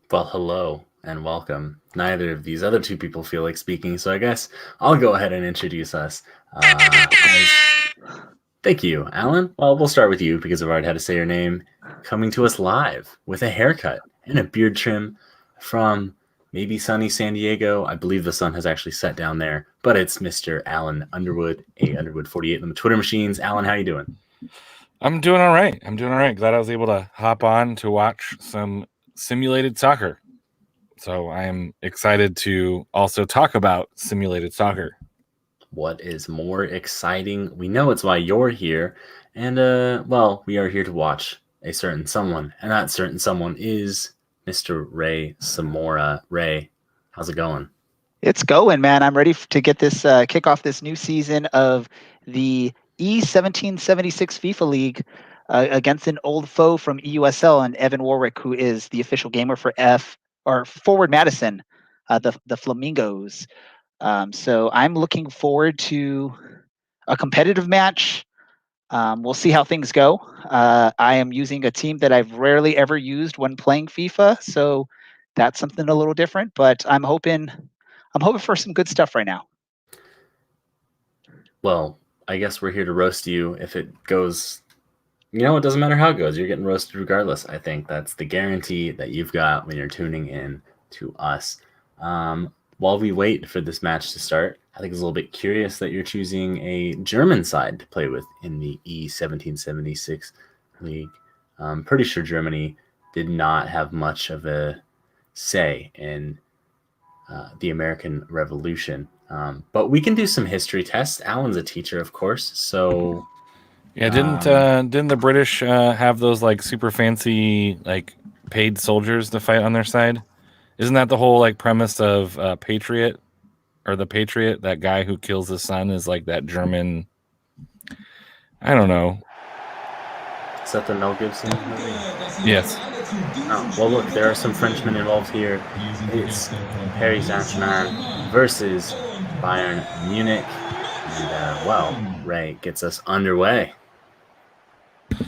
Well, hello and welcome. Neither of these other two people feel like speaking, so I guess I'll go ahead and introduce us. Thank you, Alan. Well, we'll start with you because I've already had to say your name. Coming to us live with a haircut and a beard trim from maybe sunny San Diego. I believe the sun has actually set down there, but it's Mr. Alan Underwood, a Underwood 48 on the Twitter machines. Alan, how you doing? I'm doing all right. Glad I was able to hop on to watch some simulated soccer. So I am excited to also talk about simulated soccer. What is more exciting? We know it's why you're here, and we are here to watch a certain someone, and that certain someone is Mr. Ray Samora. Ray, how's it going? It's going, man. I'm ready to get this kick off this new season of the e1776 FIFA League against an old foe from EUSL and Evan Warwick, who is the official gamer for Forward Madison, the Flamingos. So I'm looking forward to a competitive match. We'll see how things go. I am using a team that I've rarely ever used when playing FIFA, so that's something a little different. But I'm hoping for some good stuff right now. Well, I guess we're here to roast you if it goes. It doesn't matter how it goes. You're getting roasted regardless. I think that's the guarantee that you've got when you're tuning in to us. While we wait for this match to start, I think it's a little bit curious that you're choosing a German side to play with in the E1776 league. I'm pretty sure Germany did not have much of a say in the American Revolution. But we can do some history tests. Alan's a teacher, of course, so yeah. Didn't the British have those like super fancy like paid soldiers to fight on their side? Isn't that the whole like premise of Patriot or the Patriot? That guy who kills his son is like that German. I don't know. Is that the Mel Gibson movie? Yes. Oh, well, look, there are some Frenchmen involved here. It's Paris Saint-Germain versus Bayern Munich. And, Ray gets us underway.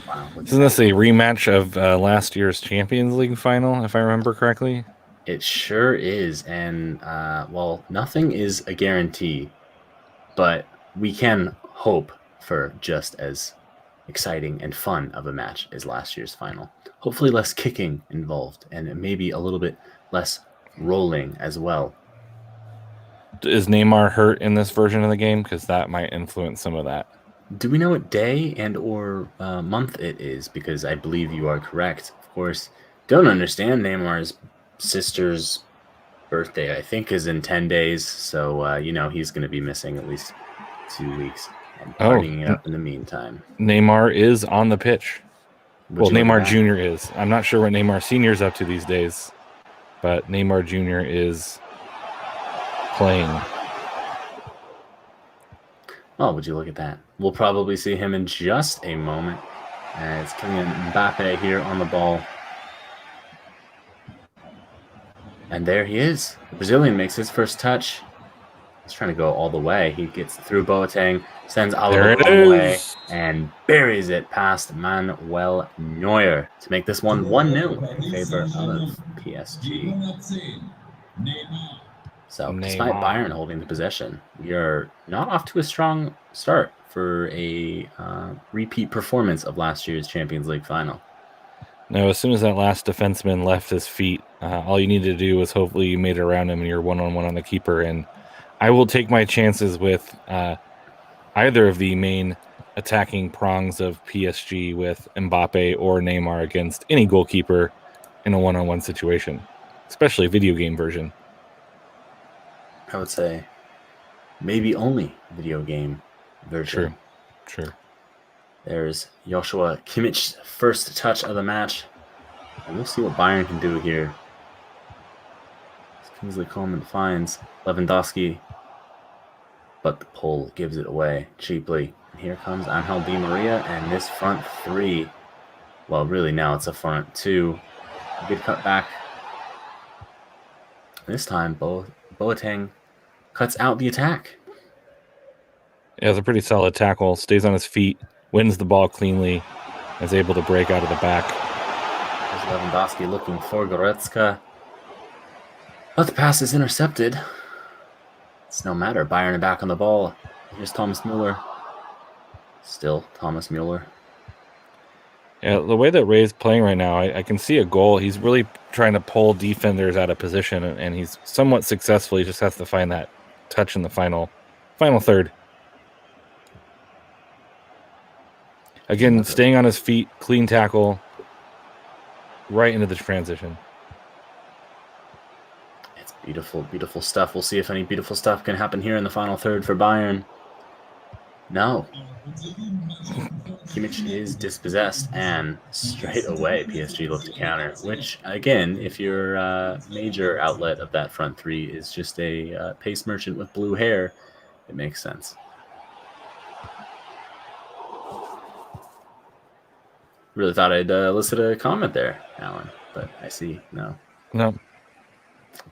Wow. Isn't this a rematch of last year's Champions League final, if I remember correctly? It sure is. And, nothing is a guarantee, but we can hope for just as exciting and fun of a match as last year's final. Hopefully less kicking involved and maybe a little bit less rolling as well. Is Neymar hurt in this version of the game? Because that might influence some of that. Do we know what day and or month it is? Because I believe you are correct. Of course, don't understand Neymar's sister's birthday, I think, is in 10 days. So, he's going to be missing at least 2 weeks and partying it up in the meantime. Neymar is on the pitch. Well, Neymar Jr. is. I'm not sure what Neymar Sr. is up to these days, but Neymar Jr. is playing. Oh, would you look at that? We'll probably see him in just a moment. It's Kylian Mbappe here on the ball. And there he is. The Brazilian makes his first touch. He's trying to go all the way. He gets through Boateng, sends Alaba all the way, and buries it past Manuel Neuer to make this one 1-0 in favor of PSG. So, despite Bayern holding the possession, we are not off to a strong start for a repeat performance of last year's Champions League final. No, as soon as that last defenseman left his feet, all you need to do was hopefully you made it around him and you're one-on-one on the keeper. And I will take my chances with either of the main attacking prongs of PSG with Mbappe or Neymar against any goalkeeper in a one-on-one situation, especially video game version. I would say maybe only video game version. Sure. There's Joshua Kimmich's first touch of the match. And we'll see what Bayern can do here. Kingsley Coman finds Lewandowski, but the pull gives it away cheaply. And here comes Angel Di Maria, and this front three, well, really now it's a front two. Good cut back. This time, Boateng cuts out the attack. Yeah, it's a pretty solid tackle. Stays on his feet, wins the ball cleanly, is able to break out of the back. There's Lewandowski looking for Goretzka. But the pass is intercepted. It's no matter. Bayern are back on the ball. Here's Thomas Mueller. Still Thomas Mueller. Yeah, the way that Ray's playing right now, I can see a goal. He's really trying to pull defenders out of position, and he's somewhat successful. He just has to find that touch in the final third. Again, staying on his feet, clean tackle, right into the transition. It's beautiful, beautiful stuff. We'll see if any beautiful stuff can happen here in the final third for Bayern. No. Kimmich is dispossessed, and straight away PSG look to counter, which, again, if your major outlet of that front three is just a pace merchant with blue hair, it makes sense. Really thought I'd elicit a comment there, Alan, but I see, no. No.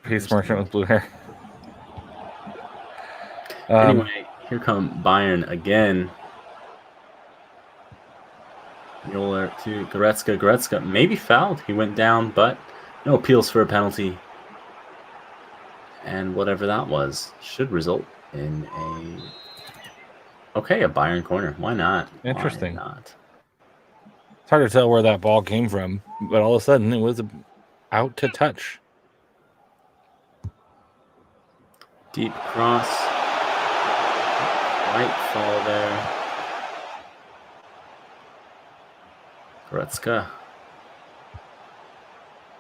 Pace merchant with blue hair. Anyway, here come Bayern again. Mueller to Goretzka. Goretzka maybe fouled. He went down, but no appeals for a penalty. And whatever that was should result in a Bayern corner. Why not? Interesting. Why not? It's hard to tell where that ball came from, but all of a sudden it was out to touch. Deep cross. Right fall there. Goretzka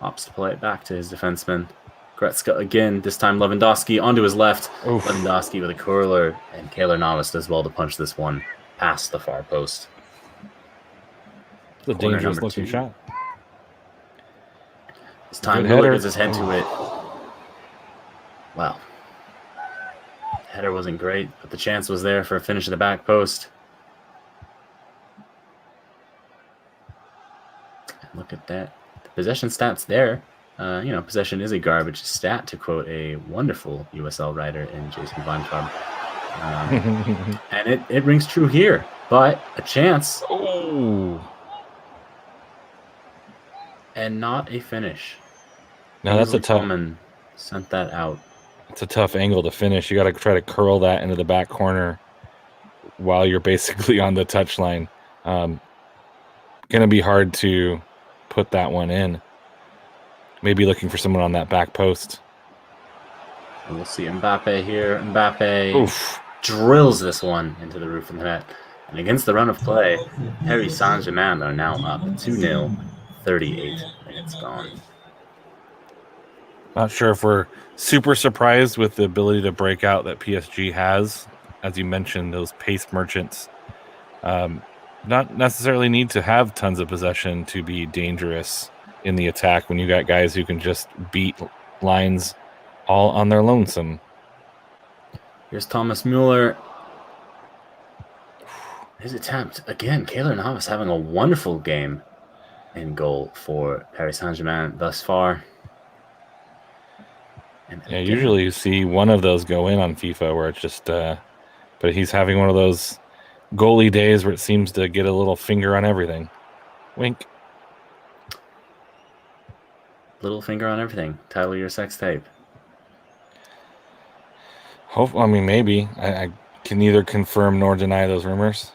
opts to play it back to his defenseman. Goretzka again, this time Lewandowski onto his left. Oof. Lewandowski with a curler, and Kaylor Navas does well to punch this one past the far post. It's a dangerous looking shot. This time Miller gets his head to it. Wow. The header wasn't great, but the chance was there for a finish at the back post. Look at that. The possession stats there. Possession is a garbage stat, to quote a wonderful USL writer in Jason Weintraub. And it rings true here, but a chance. Oh. And not a finish. No, that's a tough. Coleman sent that out. It's a tough angle to finish. You got to try to curl that into the back corner while you're basically on the touchline. Going to be hard to put that one in. Maybe looking for someone on that back post. And we'll see Mbappe here. Mbappe drills this one into the roof of the net. And against the run of play, Paris Saint-Germain are now up 2-0, 38 minutes gone. Not sure if we're super surprised with the ability to break out that PSG has. As you mentioned, those pace merchants not necessarily need to have tons of possession to be dangerous in the attack when you got guys who can just beat lines all on their lonesome. Here's Thomas Mueller. His attempt. Again, Kaylor Navas having a wonderful game in goal for Paris Saint-Germain thus far. And yeah, usually you see one of those go in on FIFA where it's just... but he's having one of those goalie days where it seems to get a little finger on everything. Wink. Little finger on everything. Title your sex tape. Maybe. I can neither confirm nor deny those rumors.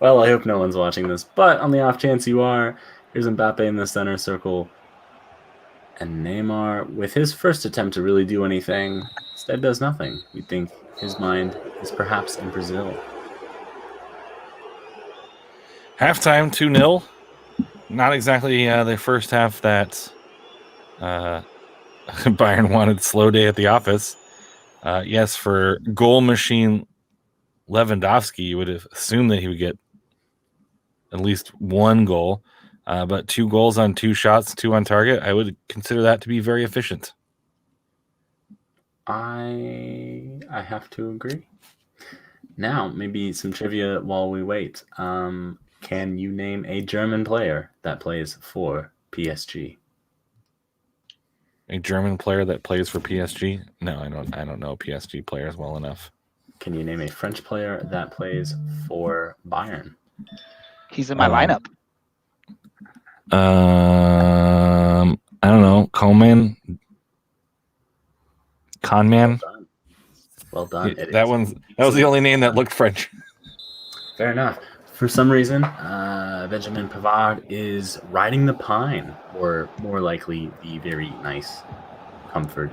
Well, I hope no one's watching this, but on the off chance you are, here's Mbappe in the center circle. And Neymar, with his first attempt to really do anything, instead does nothing. You'd think his mind is perhaps in Brazil. Halftime 2-0. Not exactly the first half that Bayern wanted. Slow day at the office. Yes, for goal machine Lewandowski, you would have assumed that he would get at least one goal. But 2 goals on 2 shots, 2 on target, I would consider that to be very efficient. I have to agree. Now, maybe some trivia while we wait. Can you name a German player that plays for PSG? A German player that plays for PSG? No, I don't know PSG players well enough. Can you name a French player that plays for Bayern? He's in my lineup. I don't know. Conman. Well done. That was the only name that looked French. Fair enough. For some reason, Benjamin Pavard is riding the pine, or more likely the very nice comfort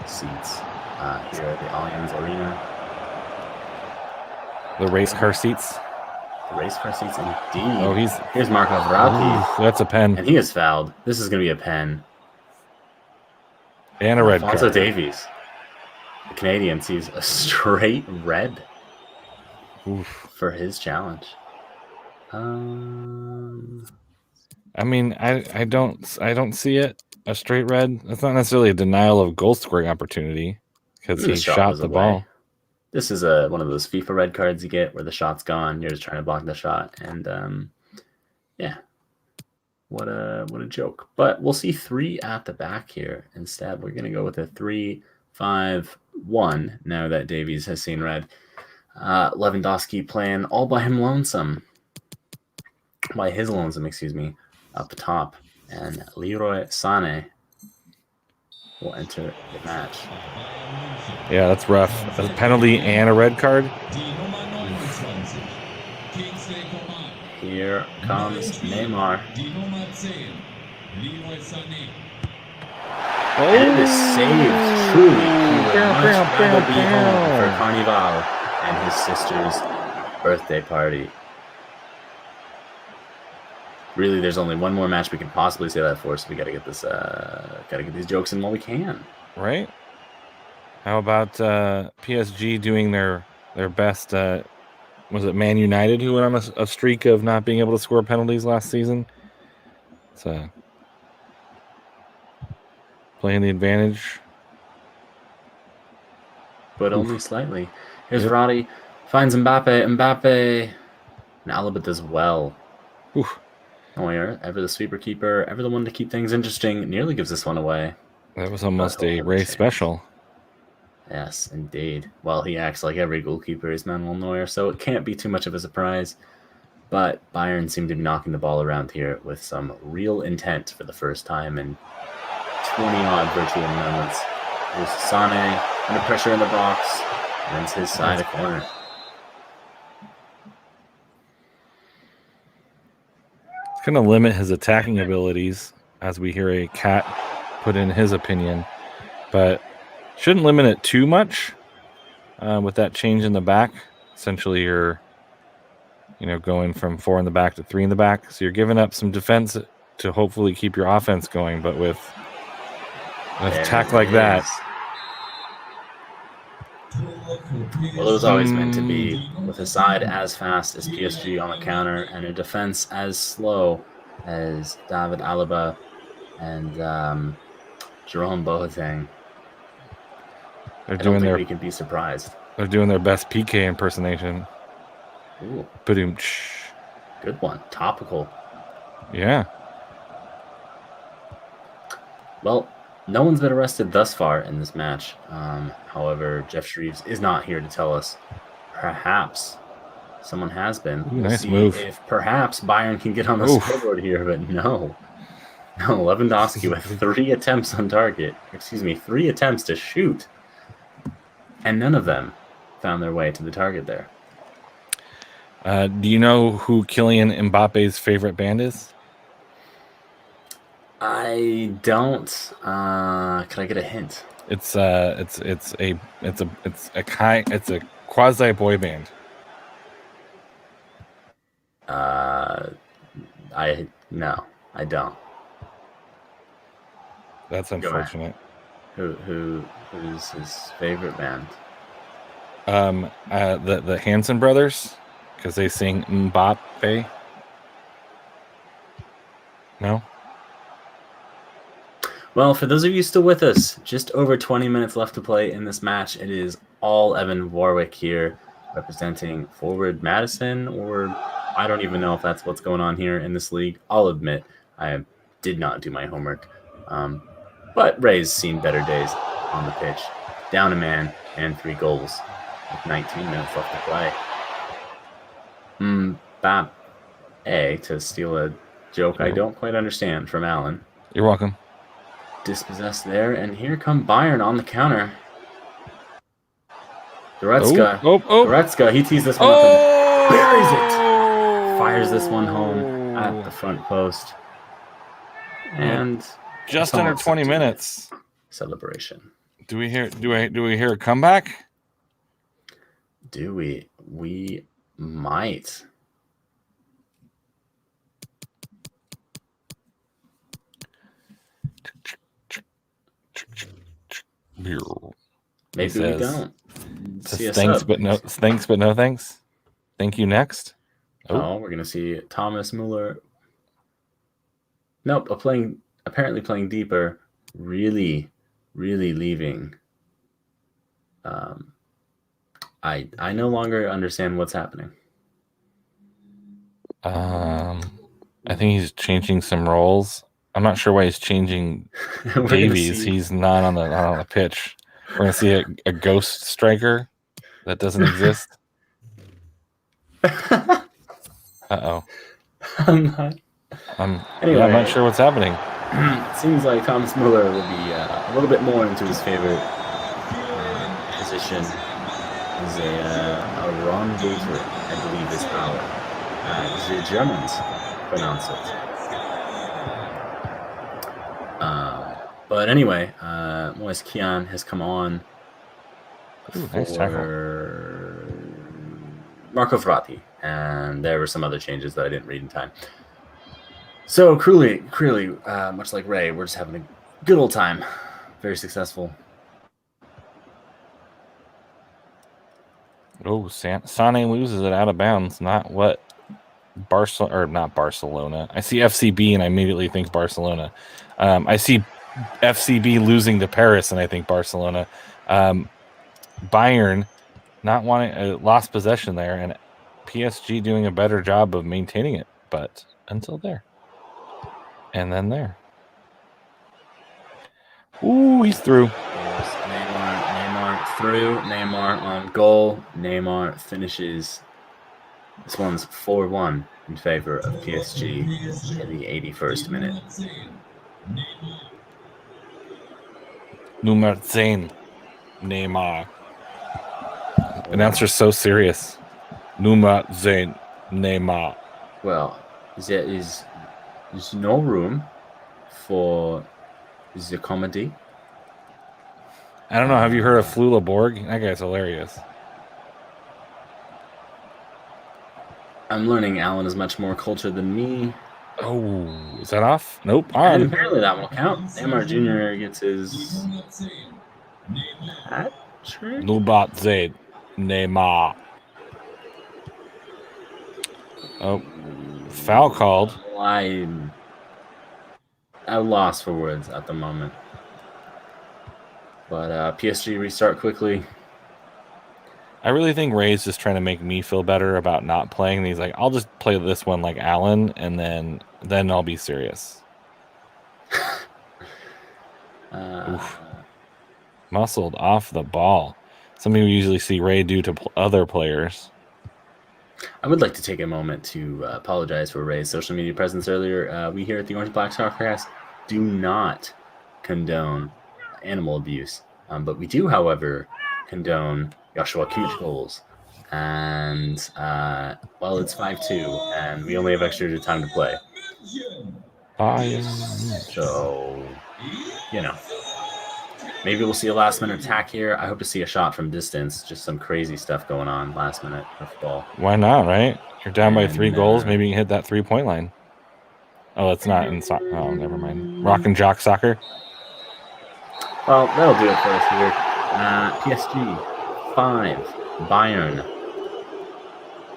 seats here at the Allianz Arena. The race car seats. The race car seats, indeed. Oh, here's Marco Verratti. That's a pen. And he is fouled. This is going to be a pen. And a red Alphonso card. Davies, the Canadian, sees a straight red for his challenge. I mean, I don't see it. A straight red. That's not necessarily a denial of goal scoring opportunity because he shot the ball. This is one of those FIFA red cards you get where the shot's gone. You're just trying to block the shot, and yeah, what a joke. But we'll see 3 at the back here instead. We're gonna go with a 3-5-1 now that Davies has seen red. Lewandowski playing all by his lonesome, excuse me, up top, and Leroy Sané will enter the match. Yeah, that's rough. A penalty and a red card. Here comes Neymar. Oh, and it is saved. Truly, he would much rather be home for Carnival and his sister's birthday party. Really, there's only one more match we can possibly say that for, so we got to get this, get these jokes in while we can. Right. How about PSG doing their best? Was it Man United who went on a streak of not being able to score penalties last season? So playing the advantage, but only slightly. Here's Verratti, finds Mbappe, and Alaba does well. Neuer, ever the sweeper keeper, ever the one to keep things interesting, nearly gives this one away. That was almost a race special. Yes, indeed. Well, he acts like every goalkeeper is Manuel Neuer, so it can't be too much of a surprise. But Bayern seem to be knocking the ball around here with some real intent for the first time in 20-odd virtual moments. Here's Sané, under pressure in the box, ends his side a corner. It's going to limit his attacking abilities, as we hear a cat put in his opinion, but shouldn't limit it too much with that change in the back. Essentially, you're going from 4 in the back to 3 in the back, so you're giving up some defense to hopefully keep your offense going. But with an attack like that, well, it was always meant to be, with a side as fast as PSG on the counter and a defense as slow as David Alaba and Jerome Boateng. I don't think we can be surprised. They're doing their best PK impersonation. Ooh. Ba-doom-tsh. Good one. Topical. Yeah. Well, no one's been arrested thus far in this match. However, Jeff Shreves is not here to tell us. Perhaps someone has been. We'll nice move. If perhaps Bayern can get on the scoreboard here, but no. No, Lewandowski with 3 attempts on target. 3 attempts to shoot. And none of them found their way to the target there. Do you know who Kylian Mbappe's favorite band is? I don't. Could I get a hint? It's a quasi boy band. I don't. That's unfortunate. Who's his favorite band? The Hanson brothers, because they sing Mbappe. No. Well, for those of you still with us, just over 20 minutes left to play in this match. It is all Evan Warwick here, representing forward Madison, or I don't even know if that's what's going on here in this league. I'll admit I did not do my homework. But Ray's seen better days on the pitch. Down a man and 3 goals with 19 minutes left to play. Mbappe to steal a joke Sure. I don't quite understand from Allen. You're welcome. Dispossessed there, and here come Bayern on the counter. Goretzka. Goretzka, he tees this one up and buries it. Fires this one home at the front post. And just under 20 minutes. Celebration. Do we hear a comeback? Do we? We might. Maybe we don't. Thanks, but no thanks. Thank you. Next. Oh, we're gonna see Thomas Muller. Nope, apparently playing deeper. Really leaving. I no longer understand what's happening. I think he's changing some roles. I'm not sure why he's changing Davies. He's not on the pitch. We're gonna see a ghost striker that doesn't exist. Uh-oh. Anyway, I'm not sure what's happening. It seems like Thomas Muller will be a little bit more into his favorite position. He's a Raumdeuter, I believe is how the Germans pronounce it. But anyway, Moise Kean has come on for nice tackle. Marco Verratti, and there were some other changes that I didn't read in time. So clearly, much like Ray, we're just having a good old time. Very successful. Oh, Sané loses it out of bounds. Not what not Barcelona. I see FCB and I immediately think Barcelona. I see FCB losing to Paris and I think Barcelona. Bayern not wanting lost possession there, and PSG doing a better job of maintaining it, but until there. And then there. Ooh, he's through. Yes, Neymar through. Neymar on goal. Neymar finishes. This one's 4-1 in favor of PSG in the 81st minute. Nummer 10. Neymar. Announcer's so serious. Nummer 10. Neymar. Well, there's no room for the comedy. I don't know. Have you heard of Flula Borg? That guy's hilarious. I'm learning Alan is much more cultured than me. Oh, is that off? Nope. And apparently that will count. Neymar Jr. gets his hat trick. Nubat Zaid. Neymar. Oh, foul called. I'm lost for words at the moment. But PSG restart quickly. I really think Ray's just trying to make me feel better about not playing. He's like, I'll just play this one like Alan, and then I'll be serious. Muscled off the ball. Something we usually see Ray do to other players. I would like to take a moment to apologize for Ray's social media presence earlier. We here at the Orange Black Soccercast do not condone animal abuse, but we do, however, condone Joshua Kimmich goals. And well, it's 5-2, and we only have extra time to play. So, maybe we'll see a last-minute attack here. I hope to see a shot from distance. Just some crazy stuff going on last-minute football. Why not, right? You're down by 3 goals. Maybe you can hit that 3-point line. Oh, it's not in soccer. Oh, never mind. Rock and jock soccer. Well, that'll do it for us here. PSG 5, Bayern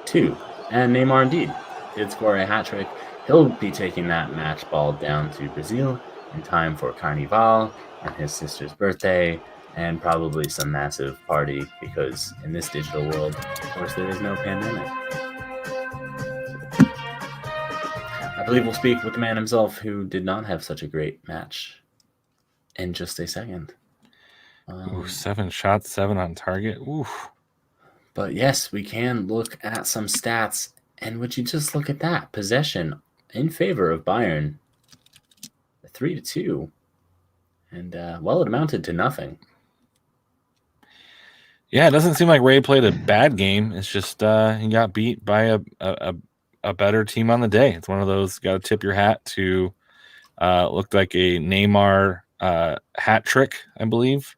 2, and Neymar indeed did score a hat trick. He'll be taking that match ball down to Brazil in time for Carnival and his sister's birthday, and probably some massive party, because in this digital world, of course, there is no pandemic. I believe we'll speak with the man himself, who did not have such a great match, in just a second. 7 shots, 7 on target. Oof. But yes, we can look at some stats, and would you just look at that? Possession in favor of Bayern, 3-2. And, well, it amounted to nothing. Yeah, it doesn't seem like Ray played a bad game. It's just he got beat by a better team on the day. It's one of those, got to tip your hat to, looked like a Neymar hat trick, I believe.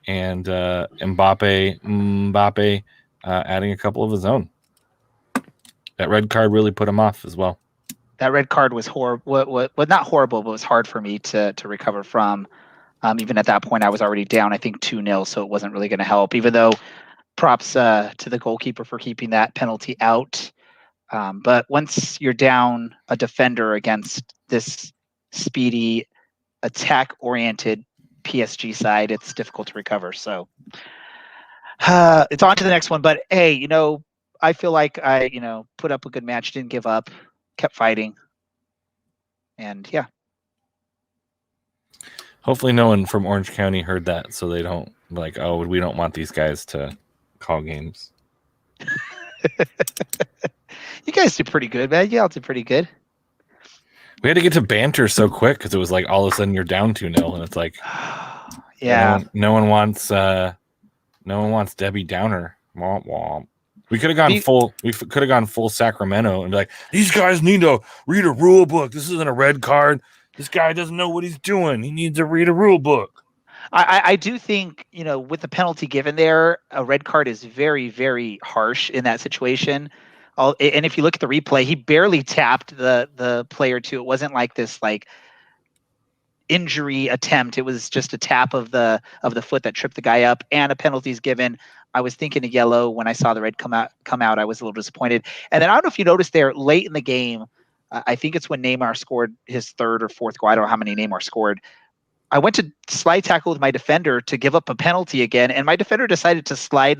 And Mbappe adding a couple of his own. That red card really put him off as well. That red card was horrible. What not horrible, but was hard for me to recover from. Even at that point, I was already down, I think 2-0, so it wasn't really going to help. Even though props to the goalkeeper for keeping that penalty out. But once you're down a defender against this speedy, attack-oriented PSG side, it's difficult to recover. So it's on to the next one. But hey, I feel like I, put up a good match, didn't give up, kept fighting. And yeah. Hopefully no one from Orange County heard that, so they don't like, oh, we don't want these guys to call games. You guys did pretty good, man. Y'all did pretty good. We had to get to banter so quick because it was like all of a sudden you're down 2-0, and it's like, yeah, no one wants Debbie Downer. Womp womp. We could have gone full. We could have gone full Sacramento and be like, these guys need to read a rule book. This isn't a red card. This guy doesn't know what he's doing. He needs to read a rule book. I do think, with the penalty given there, a red card is very, very harsh in that situation. And if you look at the replay, he barely tapped the player too. It wasn't like this injury attempt. It was just a tap of the foot that tripped the guy up, and a penalty is given. I was thinking of yellow when I saw the red come out. I was a little disappointed. And then I don't know if you noticed there late in the game, I think it's when Neymar scored his third or fourth goal. I don't know how many Neymar scored. I went to slide tackle with my defender to give up a penalty again, and my defender decided to slide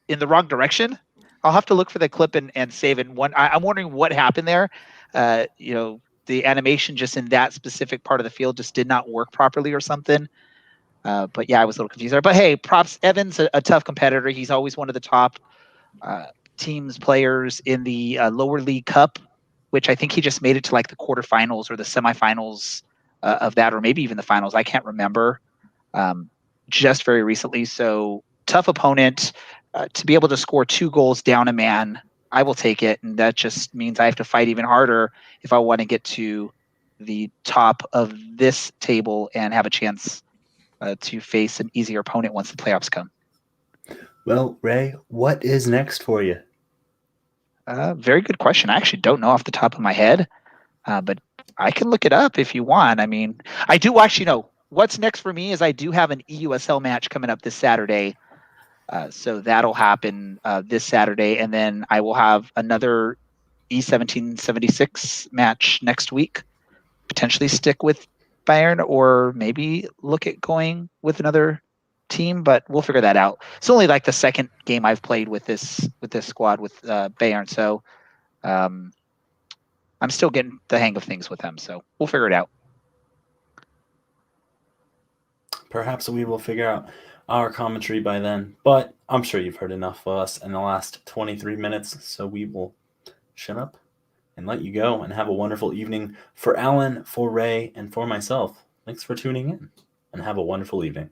in the wrong direction. I'll have to look for the clip and save it. I'm wondering what happened there. The animation just in that specific part of the field just did not work properly or something. But yeah, I was a little confused there. But hey, props. Evan's a tough competitor. He's always one of the top teams players in the lower league cup, which I think he just made it to the quarterfinals or the semifinals of that, or maybe even the finals. I can't remember. Just very recently. So tough opponent. To be able to score 2 goals down a man, I will take it. And that just means I have to fight even harder if I want to get to the top of this table and have a chance to face an easier opponent once the playoffs come. Well, Ray, what is next for you? Very good question. I actually don't know off the top of my head, but I can look it up if you want. I mean, I do actually know what's next for me is I do have an EUSL match coming up this Saturday. So that'll happen this Saturday. And then I will have another e1776 match next week. Potentially stick with Bayern or maybe look at going with another team, but we'll figure that out. It's only the second game I've played with this squad with Bayern. So I'm still getting the hang of things with them. So we'll figure it out. Perhaps we will figure out our commentary by then, but I'm sure you've heard enough of us in the last 23 minutes, so we will shut up and let you go and have a wonderful evening. For Alan, for Ray, and for myself, thanks for tuning in, and have a wonderful evening.